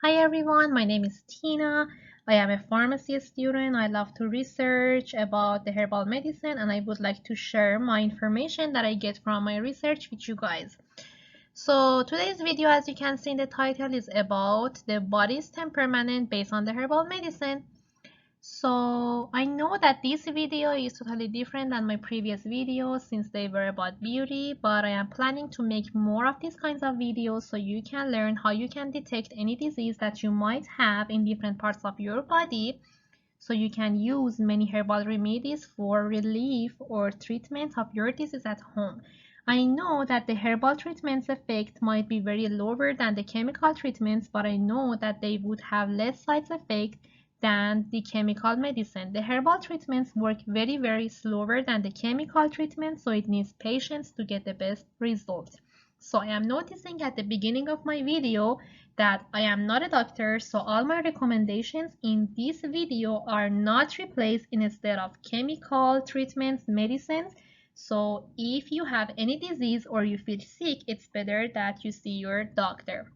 Hi everyone, my name is Tina. I am a pharmacy student. I love to research about the herbal medicine and I would like to share my information that I get from my research with you guys. So today's video, as you can see in the title, is about the body's temperament based on the herbal medicine. So I know that this video is totally different than my previous videos since they were about beauty, but I am planning to make more of these kinds of videos so you can learn how you can detect any disease that you might have in different parts of your body, so you can use many herbal remedies for relief or treatment of your disease at home. I know that the herbal treatments effect might be very lower than the chemical treatments, but I know that they would have less side effect than the chemical medicine. The herbal treatments work very slower than the chemical treatments, so it needs patience to get the best results. So I am noticing at the beginning of my video that I am not a doctor, so all my recommendations in this video are not replaced instead of chemical treatments, medicines. So if you have any disease or you feel sick, it's better that you see your doctor.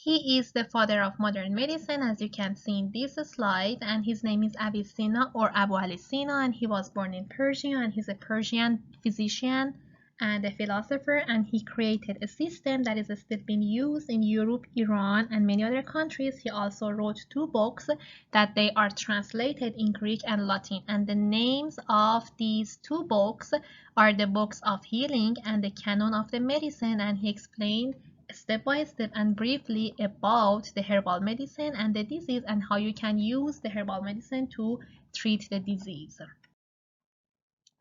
He is the father of modern medicine, as you can see in this slide, and his name is Avicenna or Abu Ali Sina, and he was born in Persia, and he's a Persian physician and a philosopher, and he created a system that is still being used in Europe, Iran, and many other countries. He also wrote two books that they are translated in Greek and Latin, and the names of these two books are the books of healing and the canon of the medicine, and he explained step by step and briefly about the herbal medicine and the disease and how you can use the herbal medicine to treat the disease.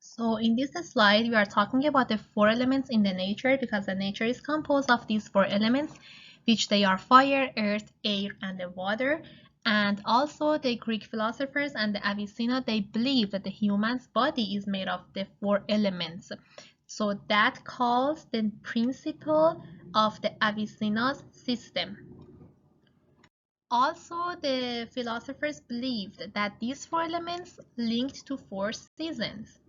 So in this slide, we are talking about the four elements in the nature, because the nature is composed of these four elements, which they are fire, earth, air, and the water. And also the Greek philosophers and the Avicenna, they believe that the human's body is made of the four elements. So that calls the principle of the Avicenna's system. Also, the philosophers believed that these four elements linked to four seasons.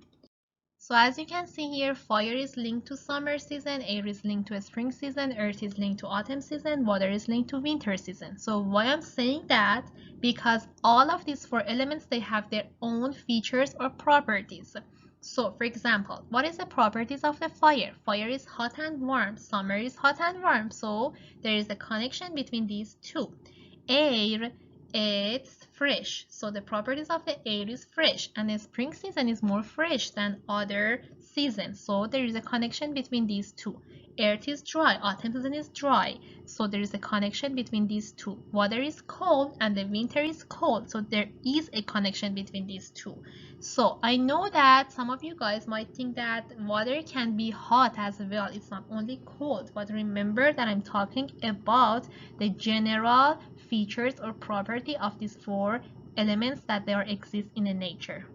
So as you can see here, fire is linked to summer season, air is linked to a spring season, earth is linked to autumn season, water is linked to winter season. So why I'm saying that? Because all of these four elements, they have their own features or properties. So for example, what is the properties of the fire? Fire is hot and warm, summer is hot and warm, so there is a connection between these two. Air, it's fresh, so the properties of the air is fresh, and the spring season is more fresh than other seasons, so there is a connection between these two. Earth is dry, autumn season is dry, so there is a connection between these two. Water is cold and the winter is cold, so there is a connection between these two. So I know that some of you guys might think that water can be hot as well, it's not only cold, but remember that I'm talking about the general features or property of these four elements that they exist in the nature.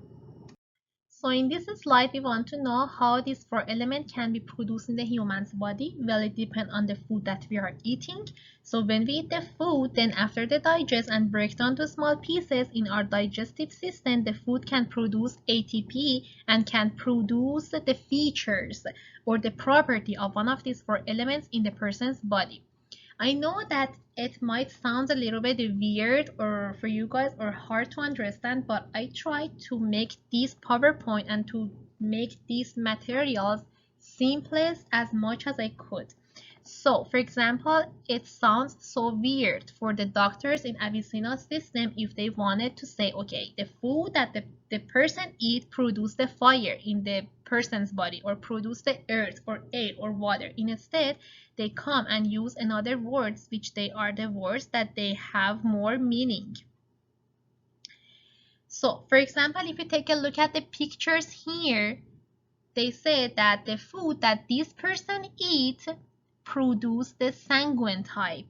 So in this slide, we want to know how these four elements can be produced in the human's body. Well, it depends on the food that we are eating. So when we eat the food, then after the digest and break down to small pieces in our digestive system, the food can produce ATP and can produce the features or the property of one of these four elements in the person's body. I know that it might sound a little bit weird or for you guys or hard to understand, but I try to make this PowerPoint and to make these materials simplest as much as I could. So, for example, it sounds so weird for the doctors in Avicenna's system if they wanted to say, okay, the food that the person eat produce the fire in the person's body or produce the earth or air or water. Instead, they come and use another words, which they are the words that they have more meaning. So, for example, if you take a look at the pictures here, they say that the food that this person eat produce the sanguine type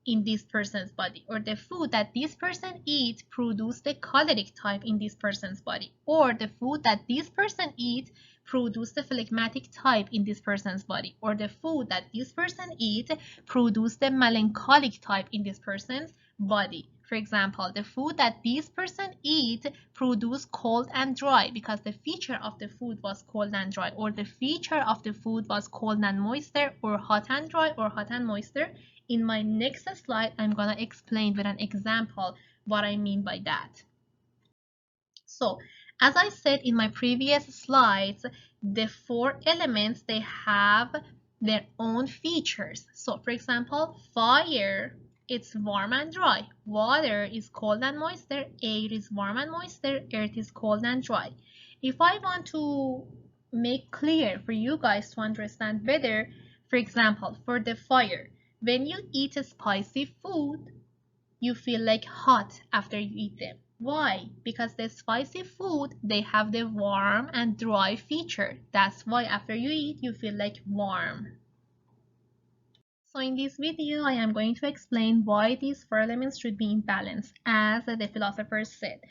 in this person's body, or the food that this person eat produce the choleric type in this person's body, or the food that this person eat produce the phlegmatic type in this person's body, or the food that this person eat produce the melancholic type in this person's body. For example, the food that this person eat produce cold and dry because the feature of the food was cold and dry, or the feature of the food was cold and moisture, or hot and dry, or hot and moisture in my next slide, I'm gonna explain with an example what I mean by that. So, as I said in my previous slides, the four elements, they have their own features. So, for example, fire, it's warm and dry. Water is cold and moisture. Air is warm and moisture. Earth is cold and dry. If I want to make clear for you guys to understand better, for example, for the fire, when you eat a spicy food, you feel like hot after you eat them. Why? Because the spicy food, they have the warm and dry feature. That's why after you eat, you feel like warm. So in this video, I am going to explain why these four elements should be in balance, as the philosophers said.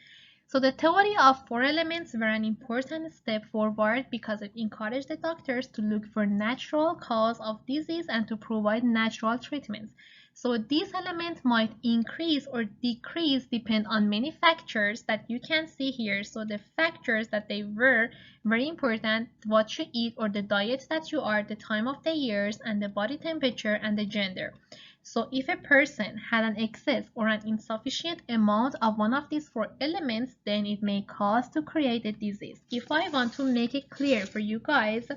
So the theory of four elements were an important step forward because it encouraged the doctors to look for natural cause of disease and to provide natural treatments. So these elements might increase or decrease depend on many factors that you can see here. So the factors that they were very important: what you eat or the diet that you are, the time of the years, and the body temperature and the gender. So if a person had an excess or an insufficient amount of one of these four elements, then it may cause to create a disease. If I want to make it clear for you guys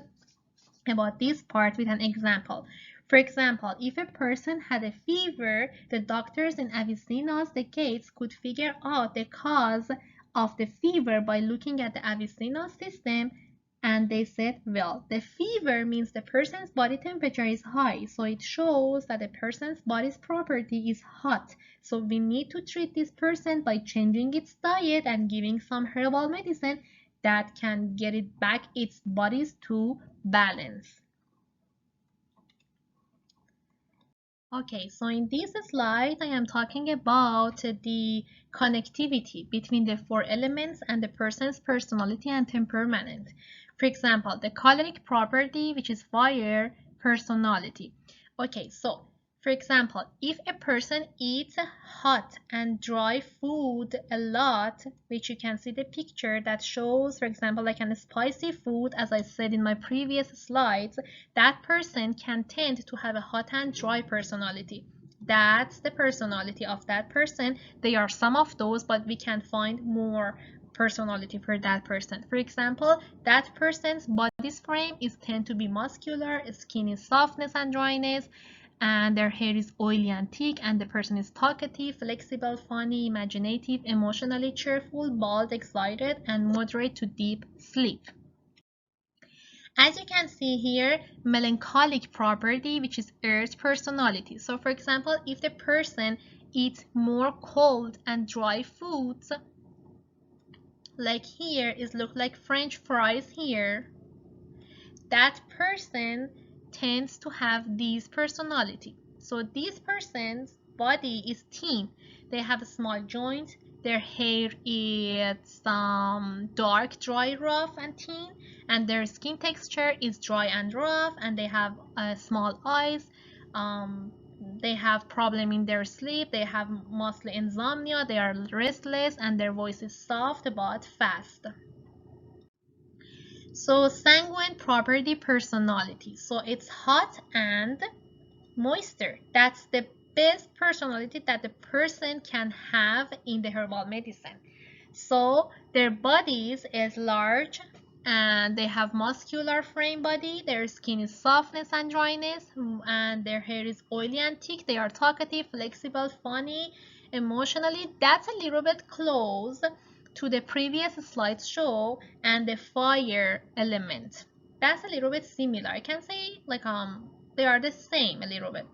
about this part with an example. For example, if a person had a fever, the doctors in Avicenna's decades could figure out the cause of the fever by looking at the Avicenna system, and they said, well, the fever means the person's body temperature is high, so it shows that the person's body's property is hot. So we need to treat this person by changing its diet and giving some herbal medicine that can get it back its bodies to balance. Okay, so in this slide, I am talking about the connectivity between the four elements and the person's personality and temperament. For example, the choleric property, which is fire, personality. Okay, so for example, if a person eats hot and dry food a lot, which you can see the picture that shows, for example, like a spicy food, as I said in my previous slides, that person can tend to have a hot and dry personality. That's the personality of that person. They are some of those, but we can find more personality for that person. For example, that person's body frame is tend to be muscular, skin is softness and dryness, and their hair is oily and thick, and the person is talkative, flexible, funny, imaginative, emotionally cheerful, bold, excited, and moderate to deep sleep. As you can see here, melancholic property, which is earth personality. So for example, if the person eats more cold and dry foods, like here is look like French fries here, that person tends to have this personality. So this person's body is thin. They have a small joint. Their hair is dark, dry, rough, and thin. And their skin texture is dry and rough. And they have small eyes. They have problem in their sleep. They have mostly insomnia. They are restless. And their voice is soft but fast. So sanguine property personality. So it's hot and moisture. That's the best personality that the person can have in the herbal medicine. So their bodies is large and they have muscular frame body. Their skin is softness and dryness, and their hair is oily and thick. They are talkative, flexible, funny, emotionally. That's a little bit close to the previous slide show and the fire element. That's a little bit similar. I can say like they are the same a little bit.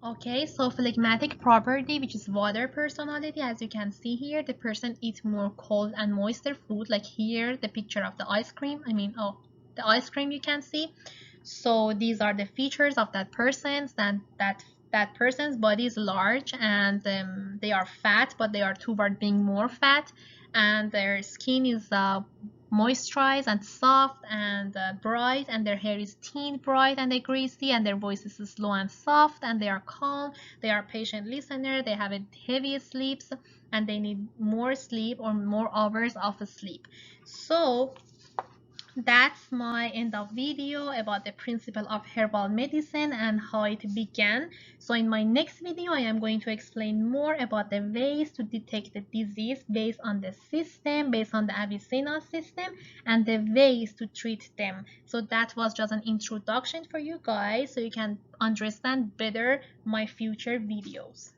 Okay, so phlegmatic property, which is water personality, as you can see here, the person eats more cold and moister food, like here the picture of the ice cream. The ice cream you can see. So these are the features of that person. That person's body is large and they are fat, but they are toward being more fat, and their skin is moisturized and soft and bright, and their hair is thin, bright, and they greasy, and their voice is slow and soft, and they are calm. They are patient listener. They have a heavy sleeps, and they need more sleep or more hours of sleep. So That's my end of video about the principle of herbal medicine and how it began. So in my next video, I am going to explain more about the ways to detect the disease based on the system, based on the Avicenna system, and the ways to treat them. So that was just an introduction for you guys so you can understand better my future videos.